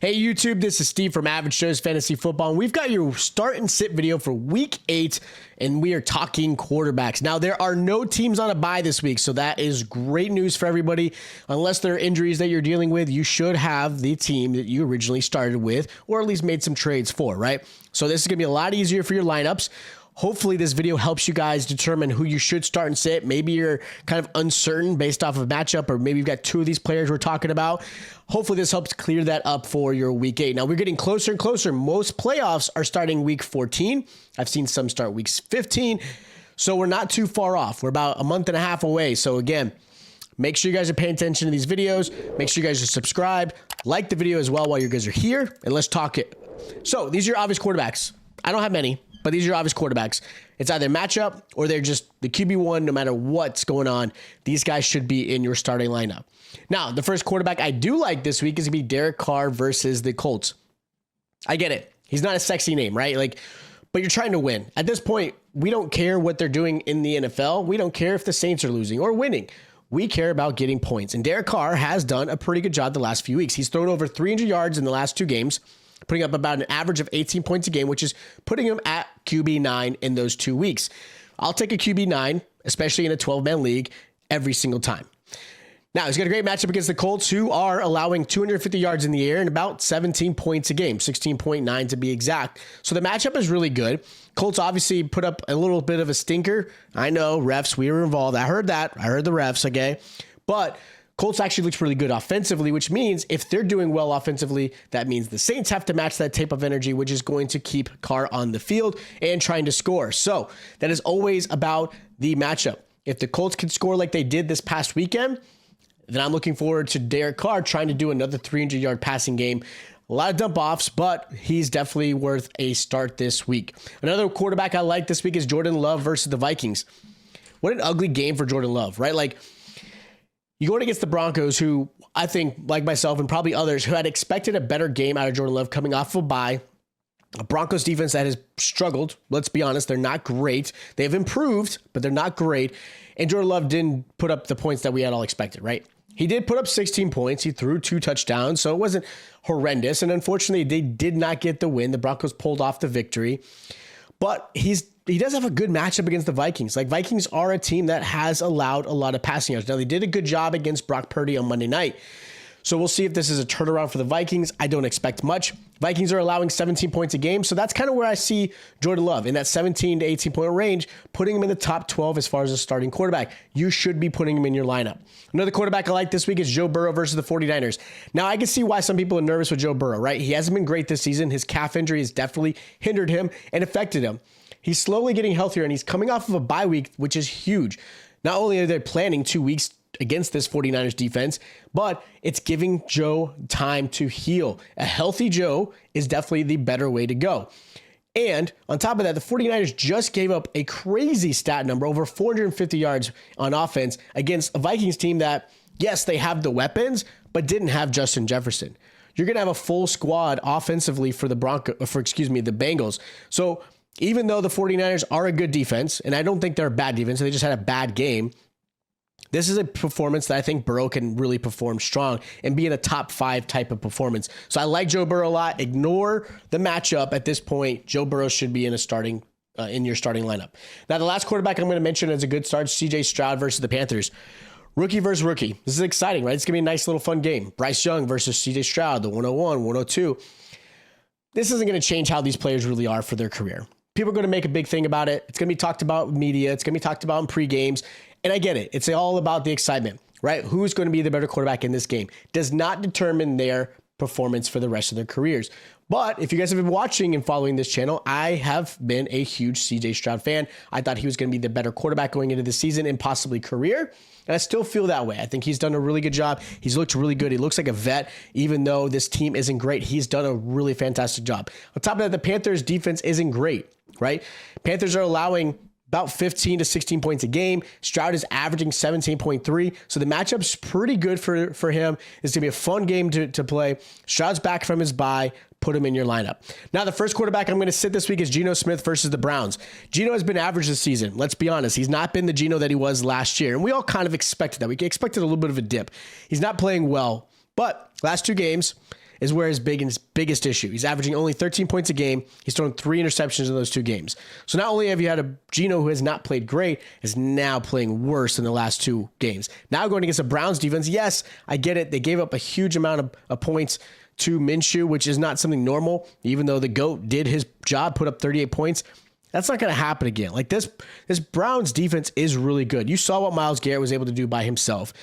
Hey YouTube, this is Steve from avgjoesff Fantasy Football, and we've got your start and sit video for week 8, and we are talking quarterbacks. Now, there are no teams on a bye this week, so that is great news for everybody. Unless there are injuries that you're dealing with, you should have the team that you originally started with, or at least made some trades for, right? So this is going to be a lot easier for your lineups. Hopefully this video helps you guys determine who you should start and sit. Maybe you're kind of uncertain based off of a matchup, or maybe you've got two of these players we're talking about. Hopefully this helps clear that up for your week 8. Now we're getting closer and closer. Most playoffs are starting week 14. I've seen some start weeks 15. So we're not too far off. We're about a month and a half away. So again, make sure you guys are paying attention to these videos. Make sure you guys are subscribed. Like the video as well while you guys are here, and let's talk it. So these are your obvious quarterbacks. I don't have many, but these are your obvious quarterbacks. It's either matchup or they're just the QB1 no matter what's going on. These guys should be in your starting lineup. Now, the first quarterback I do like this week is going to be Derek Carr versus the Colts. I get it. He's not a sexy name, right? But you're trying to win. At this point, we don't care what they're doing in the NFL. We don't care if the Saints are losing or winning. We care about getting points. And Derek Carr has done a pretty good job the last few weeks. He's thrown over 300 yards in the last 2 games, putting up about an average of 18 points a game, which is putting him at QB9 in those 2 weeks. I'll take a QB9, especially in a 12-man league, every single time. Now, he's got a great matchup against the Colts, who are allowing 250 yards in the air and about 17 points a game, 16.9 to be exact. So the matchup is really good. Colts obviously put up a little bit of a stinker. I know, refs, we were involved. I heard that. I heard the refs, okay? But Colts actually looks really good offensively, which means if they're doing well offensively, that means the Saints have to match that type of energy, which is going to keep Carr on the field and trying to score. So that is always about the matchup. If the Colts can score like they did this past weekend, then I'm looking forward to Derek Carr trying to do another 300-yard passing game. A lot of dump-offs, but he's definitely worth a start this week. Another quarterback I like this week is Jordan Love versus the Vikings. What an ugly game for Jordan Love, right? You going against the Broncos, who I think, like myself and probably others, who had expected a better game out of Jordan Love coming off of a bye. A Broncos defense that has struggled. Let's be honest, they're not great. They have improved, but they're not great. And Jordan Love didn't put up the points that we had all expected, right? He did put up 16 points. He threw 2 touchdowns, so it wasn't horrendous. And unfortunately, they did not get the win. The Broncos pulled off the victory. But he does have a good matchup against the Vikings. Vikings are a team that has allowed a lot of passing yards. Now, they did a good job against Brock Purdy on Monday night. So we'll see if this is a turnaround for the Vikings. I don't expect much. Vikings are allowing 17 points a game. So that's kind of where I see Jordan Love in that 17 to 18 point range, putting him in the top 12 as far as a starting quarterback. You should be putting him in your lineup. Another quarterback I like this week is Joe Burrow versus the 49ers. Now, I can see why some people are nervous with Joe Burrow, right? He hasn't been great this season. His calf injury has definitely hindered him and affected him. He's slowly getting healthier, and he's coming off of a bye week, which is huge. Not only are they planning 2 weeks against this 49ers defense, but it's giving Joe time to heal. A healthy Joe is definitely the better way to go. And on top of that, the 49ers just gave up a crazy stat number, over 450 yards on offense against a Vikings team that, yes, they have the weapons, but didn't have Justin Jefferson. You're going to have a full squad offensively for the Bengals. So even though the 49ers are a good defense, and I don't think they're a bad defense, they just had a bad game, this is a performance that I think Burrow can really perform strong and be in a top 5 type of performance. So I like Joe Burrow a lot. Ignore the matchup at this point. Joe Burrow should be in your starting lineup. Now, the last quarterback I'm going to mention as a good start is C.J. Stroud versus the Panthers. Rookie versus rookie. This is exciting, right? It's going to be a nice little fun game. Bryce Young versus C.J. Stroud, the 101, 102. This isn't going to change how these players really are for their career. People are going to make a big thing about it. It's going to be talked about in media. It's going to be talked about in pre-games. And I get it. It's all about the excitement, right? Who's going to be the better quarterback in this game does not determine their performance for the rest of their careers. But if you guys have been watching and following this channel, I have been a huge CJ Stroud fan. I thought he was going to be the better quarterback going into the season and possibly career. And I still feel that way. I think he's done a really good job. He's looked really good. He looks like a vet. Even though this team isn't great, he's done a really fantastic job. On top of that, the Panthers defense isn't great, right? Panthers are allowing about 15 to 16 points a game. Stroud is averaging 17.3. So the matchup's pretty good for him. It's going to be a fun game to play. Stroud's back from his bye. Put him in your lineup. Now, the first quarterback I'm going to sit this week is Geno Smith versus the Browns. Geno has been average this season. Let's be honest. He's not been the Geno that he was last year. And we all kind of expected that. We expected a little bit of a dip. He's not playing well. But last 2 games, is where his biggest issue. He's averaging only 13 points a game. He's thrown 3 interceptions in those 2 games. So not only have you had a Geno who has not played great, is now playing worse in the last 2 games. Now going against the Browns defense, yes, I get it. They gave up a huge amount of points to Minshew, which is not something normal, even though the GOAT did his job, put up 38 points. That's not going to happen again. Like this Browns defense is really good. You saw what Myles Garrett was able to do by himself.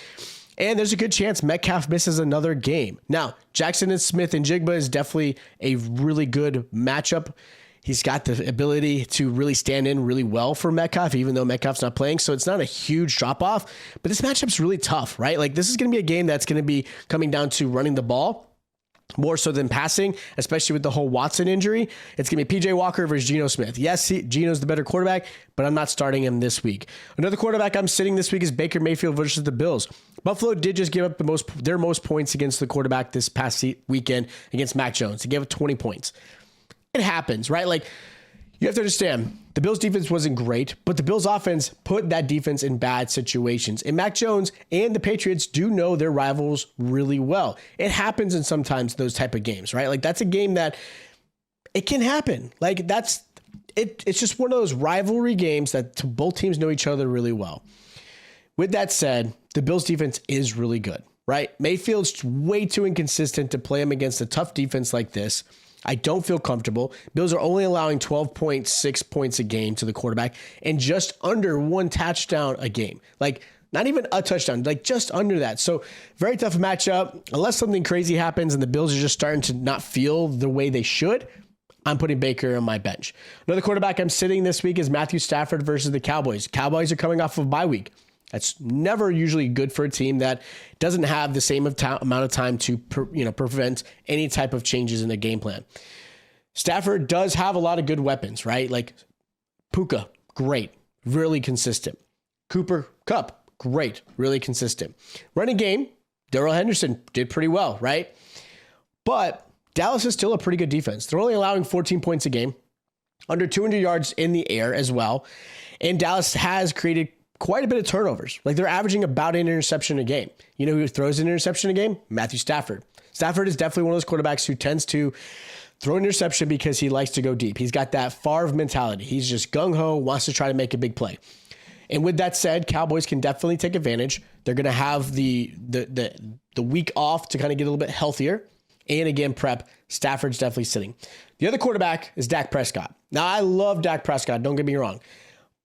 And there's a good chance Metcalf misses another game. Now, Jackson and Smith and Jigba is definitely a really good matchup. He's got the ability to really stand in really well for Metcalf, even though Metcalf's not playing. So it's not a huge drop off, but this matchup's really tough, right? Like this is going to be a game that's going to be coming down to running the ball more so than passing, especially with the whole Watson injury. It's going to be PJ Walker versus Geno Smith. Yes, Geno's the better quarterback, but I'm not starting him this week. Another quarterback I'm sitting this week is Baker Mayfield versus the Bills. Buffalo did just give up their most points against the quarterback this past weekend against Mac Jones. They gave up 20 points. It happens, right? Like, you have to understand, the Bills defense wasn't great, but the Bills offense put that defense in bad situations. And Mac Jones and the Patriots do know their rivals really well. It happens in sometimes those type of games, right? Like that's a game that it can happen. Like it's just one of those rivalry games that both teams know each other really well. With that said, the Bills defense is really good, right? Mayfield's way too inconsistent to play him against a tough defense like this. I don't feel comfortable. Bills are only allowing 12.6 points a game to the quarterback and just under 1 touchdown a game. Like not even a touchdown, like just under that. So very tough matchup. Unless something crazy happens and the Bills are just starting to not feel the way they should, I'm putting Baker on my bench. Another quarterback I'm sitting this week is Matthew Stafford versus the Cowboys. Cowboys are coming off of a bye week. That's never usually good for a team that doesn't have the same amount of time to prevent any type of changes in their game plan. Stafford does have a lot of good weapons, right? Like Puka, great, really consistent. Cooper Kupp, great, really consistent. Running game, Darrell Henderson did pretty well, right? But Dallas is still a pretty good defense. They're only allowing 14 points a game, under 200 yards in the air as well. And Dallas has created quite a bit of turnovers. Like they're averaging about an interception a game. You know who throws an interception a game? Matthew Stafford. Stafford is definitely one of those quarterbacks who tends to throw an interception because he likes to go deep. He's got that Favre mentality. He's just gung-ho, wants to try to make a big play. And with that said, Cowboys can definitely take advantage. They're going to have the week off to kind of get a little bit healthier. And again, prep. Stafford's definitely sitting. The other quarterback is Dak Prescott. Now, I love Dak Prescott. Don't get me wrong.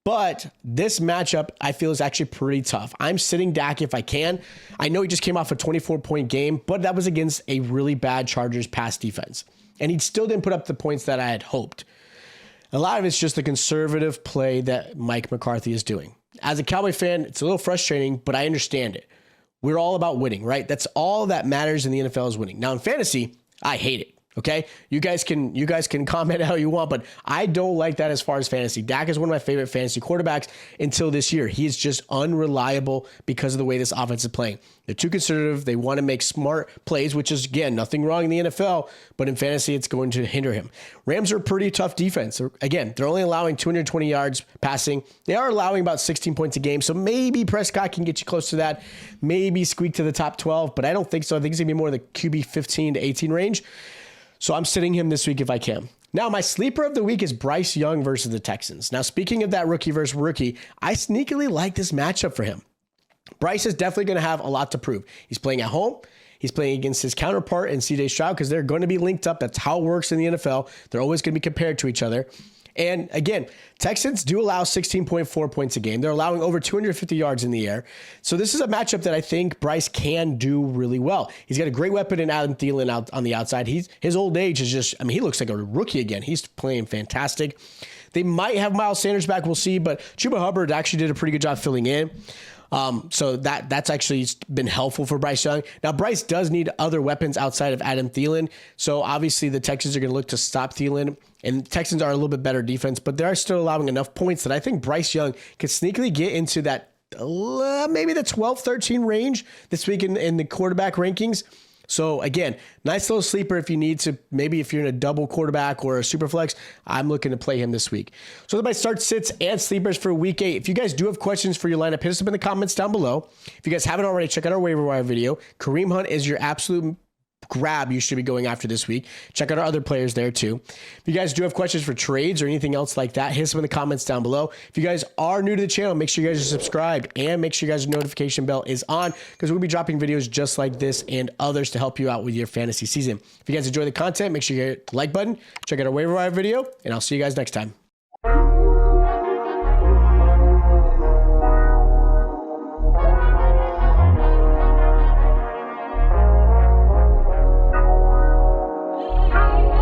But this matchup, I feel, is actually pretty tough. I'm sitting Dak if I can. I know he just came off a 24-point game, but that was against a really bad Chargers pass defense. And he still didn't put up the points that I had hoped. A lot of it's just the conservative play that Mike McCarthy is doing. As a Cowboy fan, it's a little frustrating, but I understand it. We're all about winning, right? That's all that matters in the NFL is winning. Now, in fantasy, I hate it. Okay, you guys can comment how you want, but I don't like that as far as fantasy. Dak is one of my favorite fantasy quarterbacks until this year. He is just unreliable because of the way this offense is playing. They're too conservative. They want to make smart plays, which is, again, nothing wrong in the NFL, but in fantasy, it's going to hinder him. Rams are a pretty tough defense. Again, they're only allowing 220 yards passing. They are allowing about 16 points a game, so maybe Prescott can get you close to that, maybe squeak to the top 12, but I don't think so. I think it's going to be more the QB 15 to 18 range. So I'm sitting him this week if I can. Now, my sleeper of the week is Bryce Young versus the Texans. Now, speaking of that rookie versus rookie, I sneakily like this matchup for him. Bryce is definitely going to have a lot to prove. He's playing at home. He's playing against his counterpart in C.J. Stroud because they're going to be linked up. That's how it works in the NFL. They're always going to be compared to each other. And again, Texans do allow 16.4 points a game. They're allowing over 250 yards in the air. So this is a matchup that I think Bryce can do really well. He's got a great weapon in Adam Thielen out on the outside. His old age is just, he looks like a rookie again. He's playing fantastic. They might have Miles Sanders back. We'll see. But Chuba Hubbard actually did a pretty good job filling in. So that's actually been helpful for Bryce Young. Now, Bryce does need other weapons outside of Adam Thielen. So obviously the Texans are going to look to stop Thielen, and the Texans are a little bit better defense, but they are still allowing enough points that I think Bryce Young could sneakily get into that maybe the 12-13 range this week in the quarterback rankings. So again, nice little sleeper if you need to, maybe if you're in a double quarterback or a super flex, I'm looking to play him this week. So that's my start sits and sleepers for week 8. If you guys do have questions for your lineup, hit us up in the comments down below. If you guys haven't already, check out our waiver wire video. Kareem Hunt is your absolute grab you should be going after this week. Check out our other players there too. If you guys do have questions for trades or anything else like that, hit us in the comments down below. If you guys are new to the channel, make sure you guys are subscribed and make sure you guys' notification bell is on, because we'll be dropping videos just like this and others to help you out with your fantasy season. If you guys enjoy the content, make sure you hit the like button, check out our waiver wire video, and I'll see you guys next time.